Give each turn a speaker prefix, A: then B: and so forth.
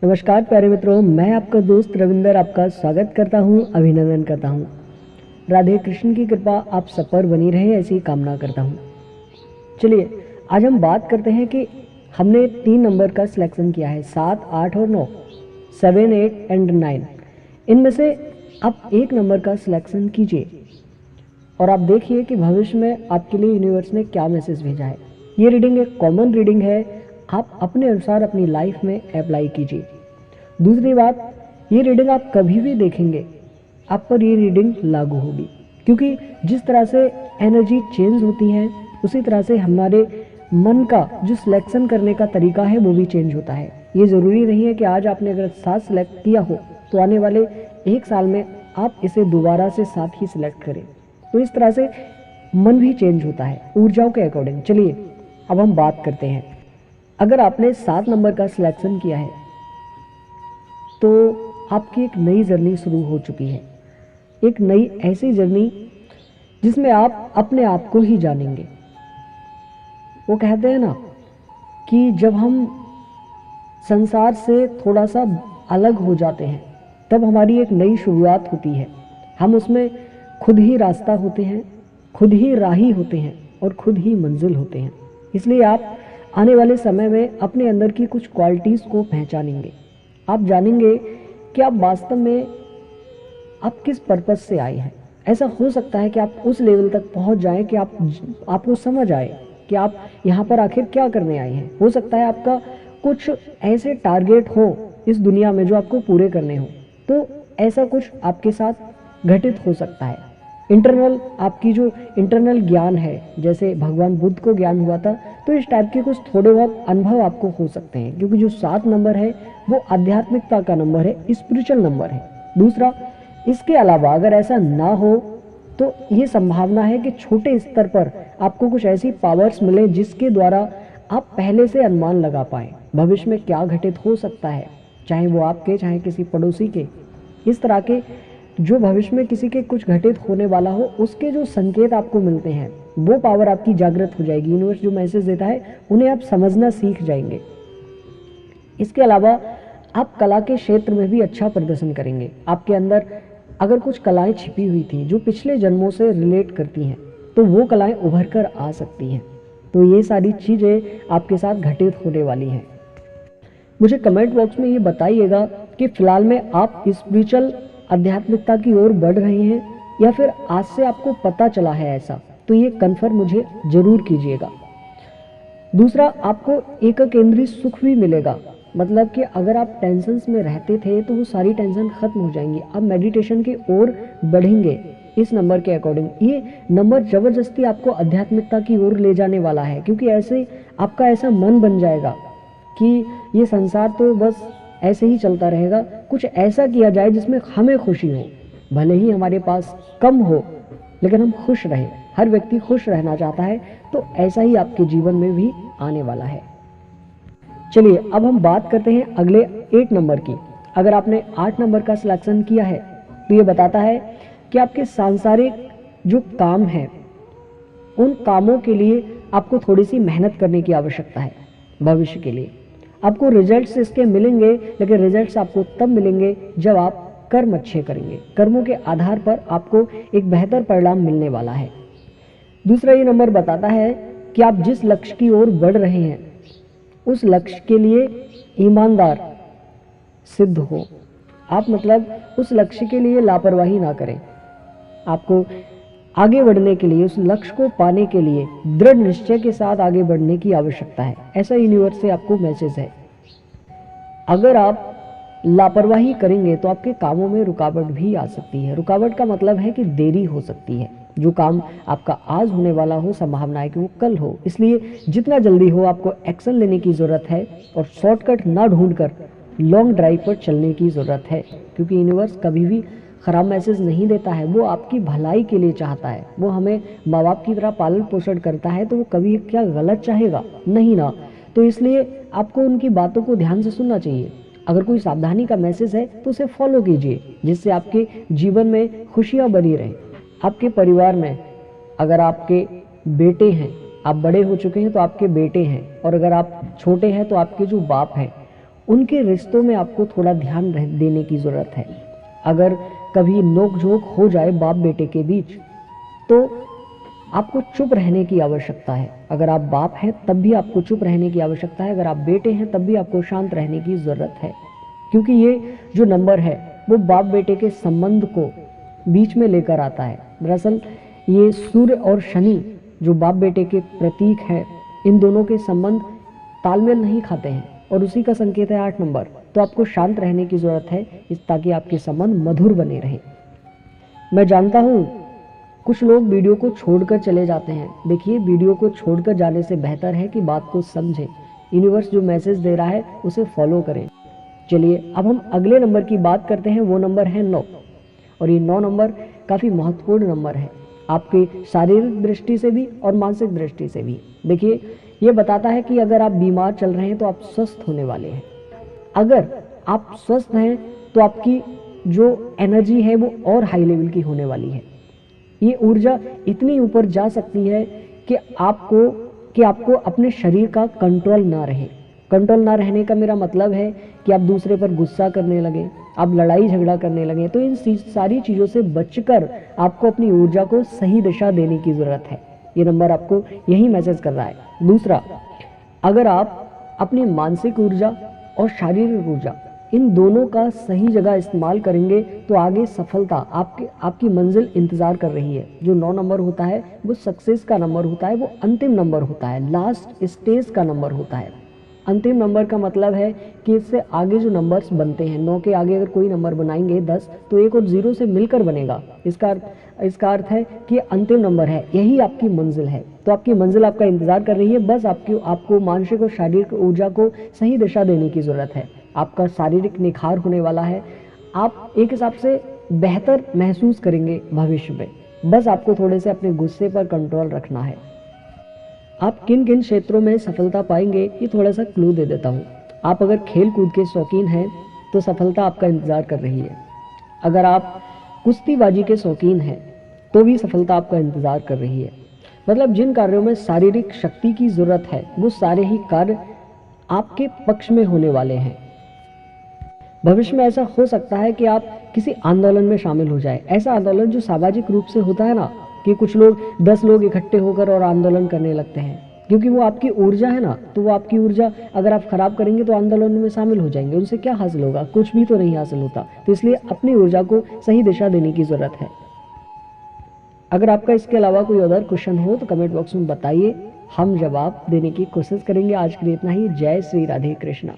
A: नमस्कार प्यारे मित्रों, मैं आपका दोस्त रविंदर आपका स्वागत करता हूं, अभिनंदन करता हूं। राधे कृष्ण की कृपा आप सब पर बनी रहे, ऐसी कामना करता हूं। चलिए आज हम बात करते हैं कि हमने 3 नंबर का सिलेक्शन किया है, 7, 8 और 9, 7, 8 एंड 9। इनमें से आप एक नंबर का सिलेक्शन कीजिए और आप देखिए कि भविष्य में आपके लिए यूनिवर्स ने क्या मैसेज भेजा है। ये रीडिंग एक कॉमन रीडिंग है, आप अपने अनुसार अपनी लाइफ में अप्लाई कीजिए। दूसरी बात, ये रीडिंग आप कभी भी देखेंगे आप पर ये रीडिंग लागू होगी, क्योंकि जिस तरह से एनर्जी चेंज होती है उसी तरह से हमारे मन का जो सिलेक्शन करने का तरीका है वो भी चेंज होता है। ये ज़रूरी नहीं है कि आज आपने अगर 7 सिलेक्ट किया हो तो आने वाले 1 साल में आप इसे दोबारा से 7 ही सिलेक्ट करें। तो इस तरह से मन भी चेंज होता है ऊर्जाओं के अकॉर्डिंग। चलिए अब हम बात करते हैं, अगर आपने 7 नंबर का सिलेक्शन किया है तो आपकी एक नई जर्नी शुरू हो चुकी है, एक नई ऐसी जर्नी जिसमें आप अपने आप को ही जानेंगे। वो कहते हैं ना कि जब हम संसार से थोड़ा सा अलग हो जाते हैं तब हमारी एक नई शुरुआत होती है। हम उसमें खुद ही रास्ता होते हैं, खुद ही राही होते हैं और खुद ही मंजिल होते हैं। इसलिए आप आने वाले समय में अपने अंदर की कुछ क्वालिटीज़ को पहचानेंगे। आप जानेंगे कि आप वास्तव में आप किस पर्पस से आए हैं। ऐसा हो सकता है कि आप उस लेवल तक पहुंच जाएं कि आपको समझ आए कि आप यहाँ पर आखिर क्या करने आए हैं। हो सकता है आपका कुछ ऐसे टारगेट हो इस दुनिया में जो आपको पूरे करने हो, तो ऐसा कुछ आपके साथ घटित हो सकता है। इंटरनल आपकी जो इंटरनल ज्ञान है, जैसे भगवान बुद्ध को ज्ञान हुआ था, तो इस टाइप के कुछ थोड़े बहुत अनुभव आपको हो सकते हैं, क्योंकि जो 7 नंबर है वो आध्यात्मिकता का नंबर है, स्पिरिचुअल नंबर है। दूसरा, इसके अलावा अगर ऐसा ना हो तो ये संभावना है कि छोटे स्तर पर आपको कुछ ऐसी पावर्स मिले जिसके द्वारा आप पहले से अनुमान लगा पाएँ भविष्य में क्या घटित हो सकता है, चाहे वो आपके चाहे किसी पड़ोसी के। इस तरह के जो भविष्य में किसी के कुछ घटित होने वाला हो उसके जो संकेत आपको मिलते हैं वो पावर आपकी जागृत हो जाएगी। यूनिवर्स जो मैसेज देता है उन्हें आप समझना सीख जाएंगे। इसके अलावा आप कला के क्षेत्र में भी अच्छा प्रदर्शन करेंगे। आपके अंदर अगर कुछ कलाएं छिपी हुई थी जो पिछले जन्मों से रिलेट करती हैं तो वो कलाएं उभर कर आ सकती हैं। तो ये सारी चीज़ें आपके साथ घटित होने वाली हैं। मुझे कमेंट बॉक्स में ये बताइएगा कि फ़िलहाल में आप स्पिरिचुअल आध्यात्मिकता की ओर बढ़ रहे हैं या फिर आज से आपको पता चला है ऐसा, तो ये कन्फर्म मुझे ज़रूर कीजिएगा। दूसरा, आपको एक केंद्रीय सुख भी मिलेगा, मतलब कि अगर आप टेंशन्स में रहते थे तो वो सारी टेंशन खत्म हो जाएंगी। आप मेडिटेशन की ओर बढ़ेंगे इस नंबर के अकॉर्डिंग। ये नंबर ज़बरदस्ती आपको आध्यात्मिकता की ओर ले जाने वाला है, क्योंकि ऐसे आपका ऐसा मन बन जाएगा कि ये संसार तो बस ऐसे ही चलता रहेगा, कुछ ऐसा किया जाए जिसमें हमें खुशी हो। भले ही हमारे पास कम हो लेकिन हम खुश रहें। हर व्यक्ति खुश रहना चाहता है, तो ऐसा ही आपके जीवन में भी आने वाला है। चलिए अब हम बात करते हैं अगले 8 नंबर की। अगर आपने 8 नंबर का सिलेक्शन किया है तो ये बताता है कि आपके सांसारिक जो काम है उन कामों के लिए आपको थोड़ी सी मेहनत करने की आवश्यकता है। भविष्य के लिए आपको रिजल्ट्स इसके मिलेंगे, लेकिन रिजल्ट्स आपको तब मिलेंगे जब आप कर्म अच्छे करेंगे। कर्मों के आधार पर आपको एक बेहतर परिणाम मिलने वाला है। दूसरा, ये नंबर बताता है कि आप जिस लक्ष्य की ओर बढ़ रहे हैं उस लक्ष्य के लिए ईमानदार सिद्ध हो। आप मतलब उस लक्ष्य के लिए लापरवाही ना करें। आपको आगे बढ़ने के लिए, उस लक्ष्य को पाने के लिए दृढ़ निश्चय के साथ आगे बढ़ने की आवश्यकता है। ऐसा यूनिवर्स से आपको मैसेज है। अगर आप लापरवाही करेंगे तो आपके कामों में रुकावट भी आ सकती है। रुकावट का मतलब है कि देरी हो सकती है। जो काम आपका आज होने वाला हो, संभावना है कि वो कल हो। इसलिए जितना जल्दी हो आपको एक्शन लेने की ज़रूरत है और शॉर्टकट ना ढूंढकर लॉन्ग ड्राइव पर चलने की ज़रूरत है, क्योंकि यूनिवर्स कभी भी ख़राब मैसेज नहीं देता है। वो आपकी भलाई के लिए चाहता है। वो हमें माँ बाप की तरह पालन पोषण करता है, तो वो कभी क्या गलत चाहेगा? नहीं ना। तो इसलिए आपको उनकी बातों को ध्यान से सुनना चाहिए। अगर कोई सावधानी का मैसेज है तो उसे फॉलो कीजिए, जिससे आपके जीवन में खुशियाँ बनी रहें। आपके परिवार में अगर आपके बेटे हैं, आप बड़े हो चुके हैं तो आपके बेटे हैं, और अगर आप छोटे हैं तो आपके जो बाप हैं, उनके रिश्तों में आपको थोड़ा ध्यान देने की ज़रूरत है। अगर कभी नोक-झोंक हो जाए बाप बेटे के बीच तो आपको चुप रहने की आवश्यकता है। अगर आप बाप हैं तब भी आपको चुप रहने की आवश्यकता है, अगर आप बेटे हैं तब भी आपको शांत रहने की ज़रूरत है, क्योंकि ये जो नंबर है वो बाप बेटे के संबंध को बीच में लेकर आता है। दरअसल ये सूर्य और शनि जो बाप बेटे के प्रतीक हैं, इन दोनों के संबंध तालमेल नहीं खाते हैं और उसी का संकेत है 8 नंबर। तो आपको शांत रहने की ज़रूरत है ताकि आपके संबंध मधुर बने रहें। मैं जानता हूँ कुछ लोग वीडियो को छोड़कर चले जाते हैं। देखिए, वीडियो को छोड़कर जाने से बेहतर है कि बात को समझें। यूनिवर्स जो मैसेज दे रहा है उसे फॉलो करें। चलिए अब हम अगले नंबर की बात करते हैं। वो नंबर है 9 और ये 9 नंबर काफ़ी महत्वपूर्ण नंबर है, आपके शारीरिक दृष्टि से भी और मानसिक दृष्टि से भी। देखिए, ये बताता है कि अगर आप बीमार चल रहे हैं तो आप स्वस्थ होने वाले हैं। अगर आप स्वस्थ हैं तो आपकी जो एनर्जी है वो और हाई लेवल की होने वाली है। ये ऊर्जा इतनी ऊपर जा सकती है कि आपको अपने शरीर का कंट्रोल ना रहे। कंट्रोल ना रहने का मेरा मतलब है कि आप दूसरे पर गुस्सा करने लगें, आप लड़ाई झगड़ा करने लगें। तो इन सारी चीज़ों से बचकर आपको अपनी ऊर्जा को सही दिशा देने की ज़रूरत है। ये नंबर आपको यही मैसेज कर रहा है। दूसरा, अगर आप अपनी मानसिक ऊर्जा और शारीरिक ऊर्जा इन दोनों का सही जगह इस्तेमाल करेंगे तो आगे सफलता आपकी मंजिल इंतज़ार कर रही है। जो 9 नंबर होता है वो सक्सेस का नंबर होता है, वो अंतिम नंबर होता है, लास्ट स्टेज का नंबर होता है। अंतिम नंबर का मतलब है कि इससे आगे जो नंबर्स बनते हैं, 9 के आगे अगर कोई नंबर बनाएंगे 10 तो 1 और 0 से मिलकर बनेगा। इसका अर्थ है कि अंतिम नंबर है, यही आपकी मंजिल है। तो आपकी मंजिल आपका इंतज़ार कर रही है। बस आपको मानसिक और शारीरिक ऊर्जा को सही दिशा देने की ज़रूरत है। आपका शारीरिक निखार होने वाला है। आप एक हिसाब से बेहतर महसूस करेंगे भविष्य में। बस आपको थोड़े से अपने गुस्से पर कंट्रोल रखना है। आप किन किन क्षेत्रों में सफलता पाएंगे ये थोड़ा सा क्लू दे देता हूँ। आप अगर खेल कूद के शौकीन हैं तो सफलता आपका इंतज़ार कर रही है। अगर आप कुश्तीबाजी के शौकीन हैं तो भी सफलता आपका इंतज़ार कर रही है। मतलब जिन कार्यों में शारीरिक शक्ति की ज़रूरत है वो सारे ही कार्य आपके पक्ष में होने वाले हैं। भविष्य में ऐसा हो सकता है कि आप किसी आंदोलन में शामिल हो जाए। ऐसा आंदोलन जो सामाजिक रूप से होता है ना, कि कुछ लोग 10 लोग इकट्ठे होकर और आंदोलन करने लगते हैं, क्योंकि वो आपकी ऊर्जा है ना। तो वो आपकी ऊर्जा अगर आप खराब करेंगे तो आंदोलन में शामिल हो जाएंगे। उनसे क्या हासिल होगा? कुछ भी तो नहीं हासिल होता। तो इसलिए अपनी ऊर्जा को सही दिशा देने की ज़रूरत है। अगर आपका इसके अलावा कोई अदर क्वेश्चन हो तो कमेंट बॉक्स में बताइए, हम जवाब देने की कोशिश करेंगे। आज के लिए इतना ही। जय श्री राधे कृष्णा।